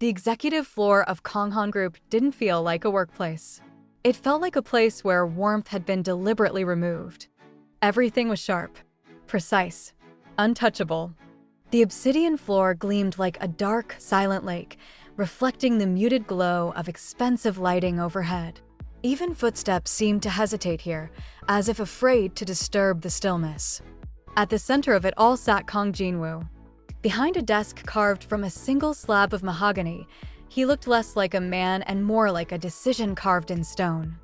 The executive floor of Konghan Group didn't feel like a workplace. It felt like a place where warmth had been deliberately removed. Everything was sharp, precise, untouchable. The obsidian floor gleamed like a dark, silent lake, reflecting the muted glow of expensive lighting overhead. Even footsteps seemed to hesitate here, as if afraid to disturb the stillness. At the center of it all sat Kong Jinwoo. Behind a desk carved from a single slab of mahogany, he looked less like a man and more like a decision carved in stone.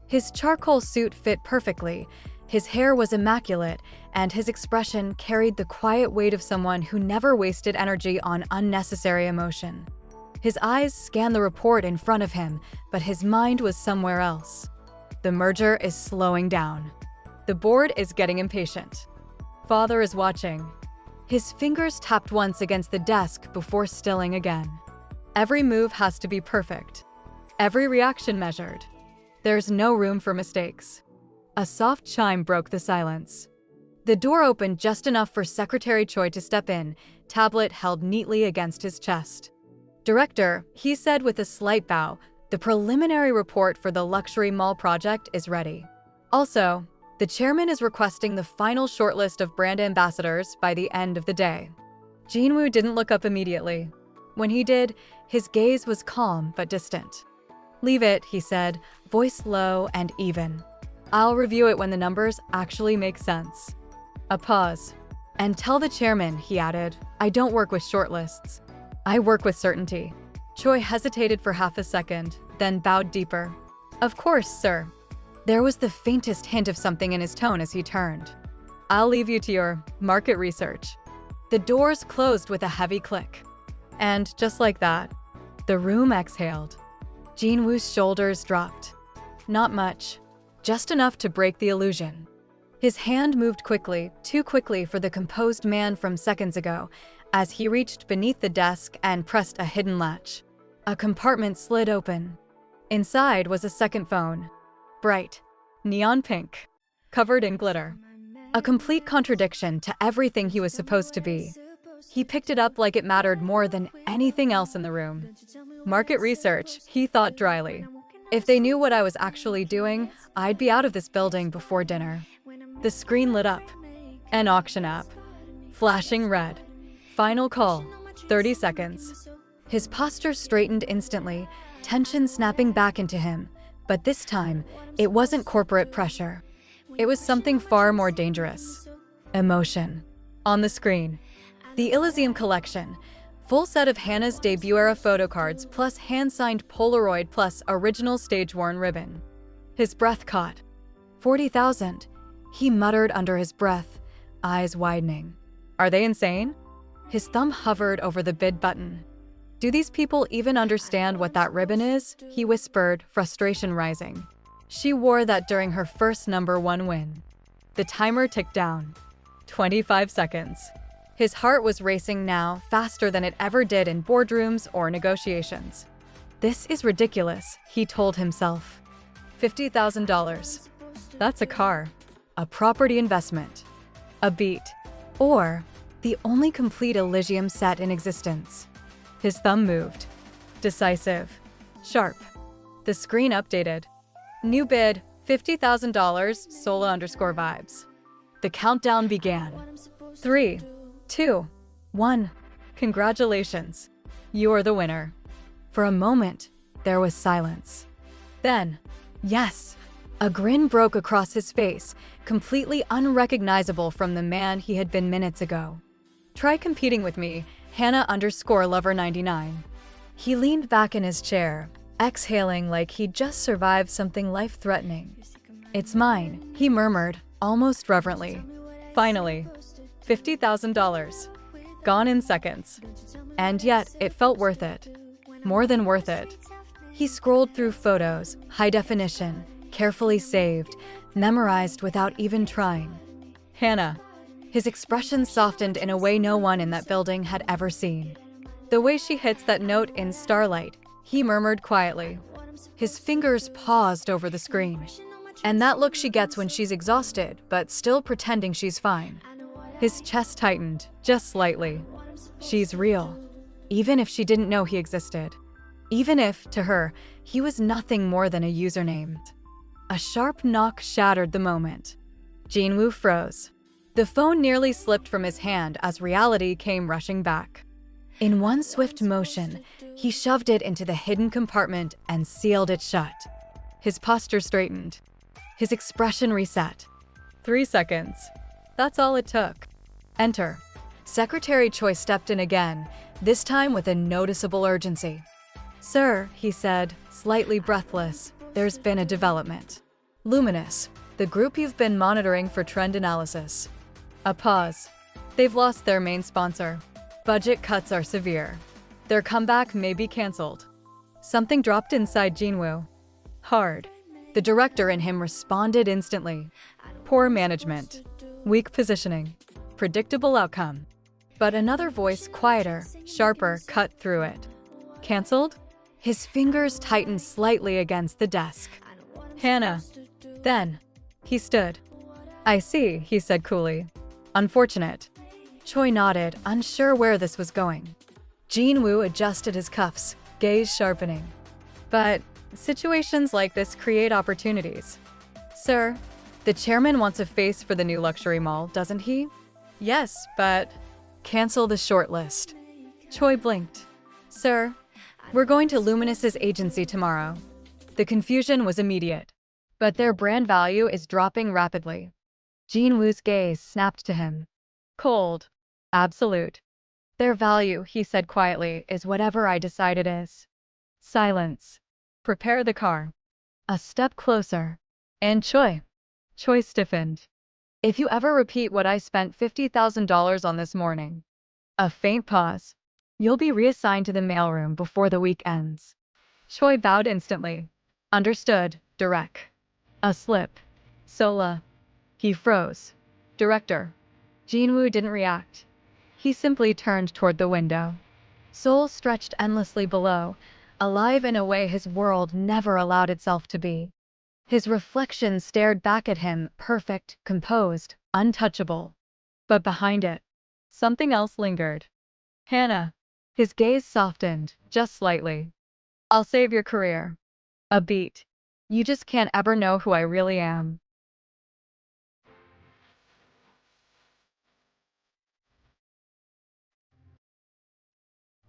His charcoal suit fit perfectly, his hair was immaculate, and his expression carried the quiet weight of someone who never wasted energy on unnecessary emotion. His eyes scanned the report in front of him, but his mind was somewhere else. The merger is slowing down. The board is getting impatient. Father is watching. His fingers tapped once against the desk before stilling again. Every move has to be perfect. Every reaction measured. There's no room for mistakes. A soft chime broke the silence. The door opened just enough for Secretary Choi to step in, tablet held neatly against his chest. "Director," he said with a slight bow, "the preliminary report for the luxury mall project is ready. Also, the chairman is requesting the final shortlist of brand ambassadors by the end of the day." Jinwoo didn't look up immediately. When he did, his gaze was calm but distant. "Leave it," he said, voice low and even. "I'll review it when the numbers actually make sense." A pause. "And tell the chairman," he added, "I don't work with shortlists. I work with certainty." Choi hesitated for half a second, then bowed deeper. "Of course, sir." There was the faintest hint of something in his tone as he turned. "I'll leave you to your market research." The doors closed with a heavy click. And just like that, the room exhaled. Jinwoo's shoulders dropped. Not much, just enough to break the illusion. His hand moved quickly, too quickly for the composed man from seconds ago, as he reached beneath the desk and pressed a hidden latch. A compartment slid open. Inside was a second phone. Bright, neon pink, covered in glitter. A complete contradiction to everything he was supposed to be. He picked it up like it mattered more than anything else in the room. Market research, he thought dryly. If they knew what I was actually doing, I'd be out of this building before dinner. The screen lit up. An auction app. Flashing red. Final call. 30 seconds. His posture straightened instantly, tension snapping back into him. But this time, it wasn't corporate pressure. It was something far more dangerous. Emotion. On the screen. The Elysium collection. Full set of Hana's debut-era photo cards plus hand-signed Polaroid plus original stage-worn ribbon. His breath caught. 40,000. He muttered under his breath, eyes widening. Are they insane? His thumb hovered over the bid button. Do these people even understand what that ribbon is? He whispered, frustration rising. She wore that during her first #1 win. The timer ticked down. 25 seconds. His heart was racing now, faster than it ever did in boardrooms or negotiations. This is ridiculous, he told himself. $50,000. That's a car. A property investment. A beat. Or the only complete Elysium set in existence. His thumb moved. Decisive. Sharp. The screen updated. New bid, $50,000, Sola_vibes. The countdown began. 3, 2, 1. Congratulations. You're the winner. For a moment, there was silence. Then, yes, a grin broke across his face, completely unrecognizable from the man he had been minutes ago. Try competing with me, Hana_lover99. He leaned back in his chair, exhaling like he'd just survived something life-threatening. It's mine, he murmured, almost reverently. Finally, $50,000. Gone in seconds. And yet, it felt worth it. More than worth it. He scrolled through photos, high definition, carefully saved, memorized without even trying. Hana. His expression softened in a way no one in that building had ever seen. The way she hits that note in starlight, he murmured quietly. His fingers paused over the screen. And that look she gets when she's exhausted, but still pretending she's fine. His chest tightened, just slightly. She's real. even if she didn't know he existed. Even if, to her, he was nothing more than a username. A sharp knock shattered the moment. Jinwoo froze. The phone nearly slipped from his hand as reality came rushing back. In one swift motion, he shoved it into the hidden compartment and sealed it shut. His posture straightened. His expression reset. 3 seconds. That's all it took. Enter. Secretary Choi stepped in again, this time with a noticeable urgency. "Sir," he said, slightly breathless, "there's been a development. Luminous, the group you've been monitoring for trend analysis." A pause. "They've lost their main sponsor. Budget cuts are severe. Their comeback may be cancelled." Something dropped inside Jinwoo. Hard. The director in him responded instantly. Poor management. Weak positioning. Predictable outcome. But another voice, quieter, sharper, cut through it. "Cancelled?" His fingers tightened slightly against the desk. "Hana." Then, he stood. "I see," he said coolly. "Unfortunate." Choi nodded, unsure where this was going. Jinwoo adjusted his cuffs, gaze sharpening. "But situations like this create opportunities. Sir, the chairman wants a face for the new luxury mall, doesn't he?" "Yes, but..." "Cancel the shortlist." Choi blinked. "Sir, we're going to Luminous's agency tomorrow." The confusion was immediate. "But their brand value is dropping rapidly." Jinwoo's gaze snapped to him. Cold. Absolute. "Their value," he said quietly, "is whatever I decide it is." Silence. "Prepare the car." A step closer. "And Choi." Choi stiffened. "If you ever repeat what I spent $50,000 on this morning." A faint pause. "You'll be reassigned to the mailroom before the week ends." Choi bowed instantly. "Understood, direct." A slip. "Sola." He froze. "Director." Jinwoo didn't react. He simply turned toward the window. Seoul stretched endlessly below, alive in a way his world never allowed itself to be. His reflection stared back at him, perfect, composed, untouchable. But behind it, something else lingered. "Hana." His gaze softened, just slightly. "I'll save your career." A beat. "You just can't ever know who I really am."